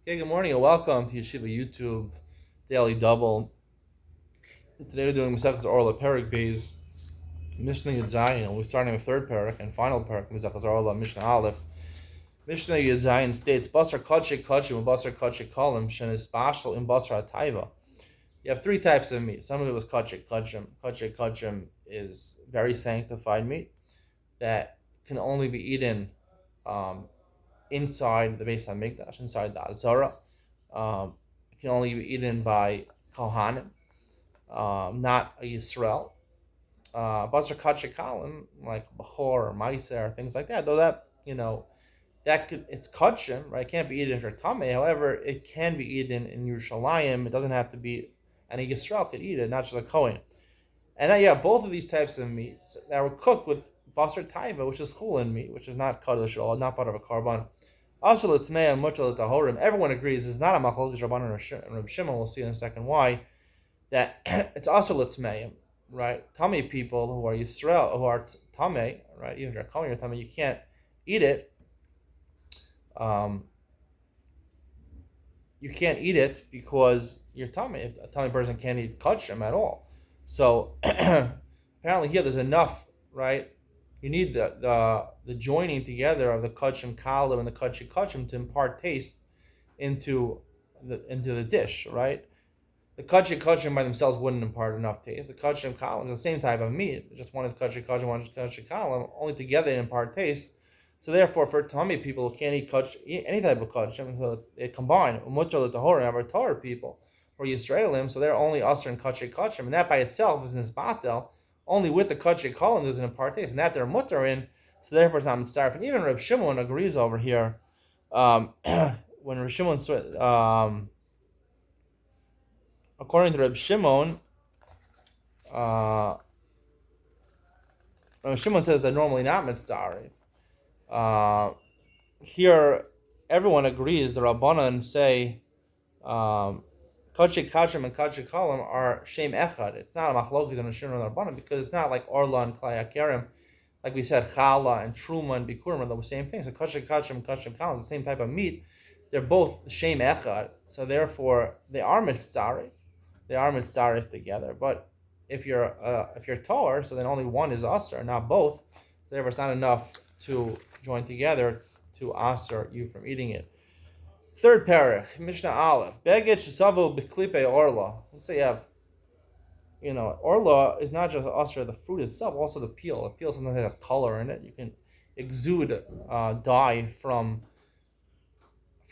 Okay, good morning and welcome to Yeshiva YouTube Daily Double. Today we're doing Mesechus Orlah Perek Beis Mishnah Yud Zayin, and we're starting with third Perek and final Perek Mesechus Orlah Mishnah Aleph. Mishnah Yud Zayin states Basar Kachik Kachim and Basar Kachik Kolim Shenis Bashal in Basar Atayva. You have three types of meat. Some of it was Kachik Kachim. Kachik Kachim is very sanctified meat that can only be eaten inside the Beis Hamikdash, inside the Azara. It can only be eaten by Kohanim, not a Yisrael. Basar Kachikalim, like Bechor or Meiser or things like that, though it's Kachim, right? It can't be eaten for Tameh. However, it can be eaten in Yerushalayim. It doesn't have to be, and a Yisrael could eat it, not just a Kohen. And now you have both of these types of meats that were cooked with Basar Taiva, which is chulin meat, which is not Kaddish at all, not part of a korban. Also, Litzmei and Mutal Tahorim. Everyone agrees it's not a Machlokes Rabbanan and Reb Shimon. We'll see in a second why. That it's also Litzmei, right? Tamei people who are Yisrael, who are Tamei, right? Even if you're calling your Tamei, you can't eat it. You can't eat it because you're Tamei. A Tamei person can't eat kachim at all. So apparently here there's enough, right? You need the joining together of the kachim kalim and the kachim to impart taste into the dish, right? The kachim by themselves wouldn't impart enough taste. The kachim kalim is the same type of meat, just one is kachim, one is kalim. Only together they impart taste. So therefore, for Tamei people who can't eat any type of kachim, so they combine mutar l'tahorim, our Torah people, or Yisraelim, so they're only usher and kachim, and that by itself is in batel. Only with the kachik kolim there's an impartation, and that they're mutter in, so therefore it's not mitzaref. And even Reb Shimon agrees over here. When Reb Shimon, according to Reb Shimon, Reb Shimon says they're normally not mitzaref. Here, everyone agrees. The Rabbanan say Kachik Kachim and Kachik Kolim are Shem Echad. It's not a Machlokes and a Shimon and Rabbanan because it's not like Orlah and Klai Akarim. Like we said, Chala and Truma and Bikurim are the same thing. So Kachik Kachim and Kachik Kolim is the same type of meat. They're both Shem Echad. So therefore, they are mitzaref. They are mitzaref together. But if you're Torah, so then only one is Aser, not both. So therefore, it's not enough to join together to Aser you from eating it. Third parak, Mishnah Aleph. Beged shesavu b'klipe Orlah. Let's say you have, Orlah is not just Aser the fruit itself, also the peel. The peel sometimes has color in it. You can exude dye from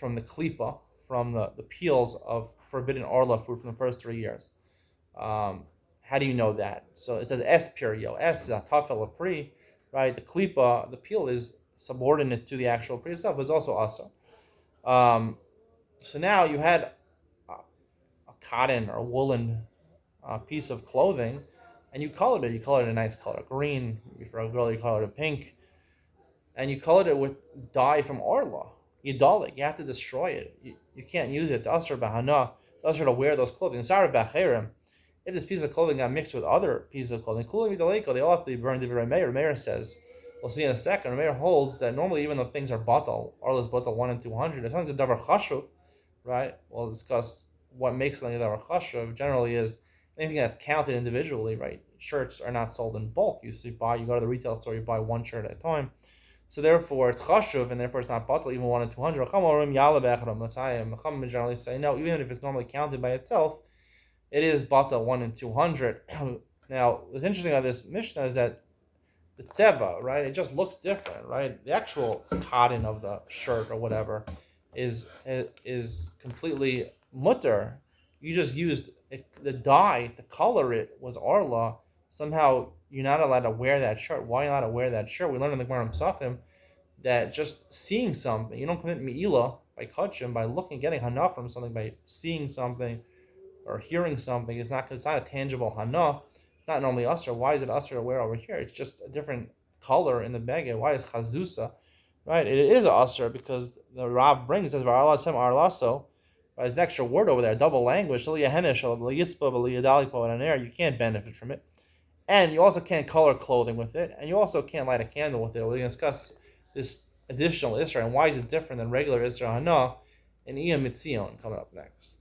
the klipa, from the peels of forbidden Orlah fruit from the first 3 years. How do you know that? So it says S perio. S is a tafel a pri, right? The klipa, the peel is subordinate to the actual pri itself, but it's also Aser. So now you had a cotton or woolen piece of clothing, and you colored it. You colored it a nice color, green. For a girl, you colored it pink, and you colored it with dye from Orlah. Yidalik, you have to destroy it. You can't use it. It's Asr b'hana. It's Asr to wear those clothing. Sarah b'acherim. If this piece of clothing got mixed with other pieces of clothing, kulim yidaleko, they all have to be burned. Meir. Meir says. We'll see in a second. Meir holds that normally, even though things are batal, Orlah is batal 1 in 200. As long as it's davar chashuv, right? We'll discuss what makes something a davar chashuv. Generally, is anything that's counted individually, right? Shirts are not sold in bulk. You go to the retail store, you buy one shirt at a time. So therefore, it's chashuv, and therefore it's not batal even 1 in 200. Chachamim generally say no, even if it's normally counted by itself, it is batal 1 in 200. Now, what's interesting about this Mishnah is that the tzeva, right? It just looks different, right? The actual cotton of the shirt or whatever is completely mutter. You just used the dye to color it was Orlah. Somehow you're not allowed to wear that shirt. Why are you not allowed to wear that shirt? We learned in the Gemara Psachim that just seeing something, you don't commit me'ilah by kachim, by looking, getting hana from something, by seeing something or hearing something. It's not a tangible hana. It's not normally usher. Why is it usher to wear over here? It's just a different color in the beged. Why is chazusa? Right? It is a usher because the Rav brings, it says, arlaso. There's an extra word over there, double language. You can't benefit from it. And you also can't color clothing with it. And you also can't light a candle with it. We're going to discuss this additional Isra and why is it different than regular Isra Hana and Iyam Mitzion coming up next.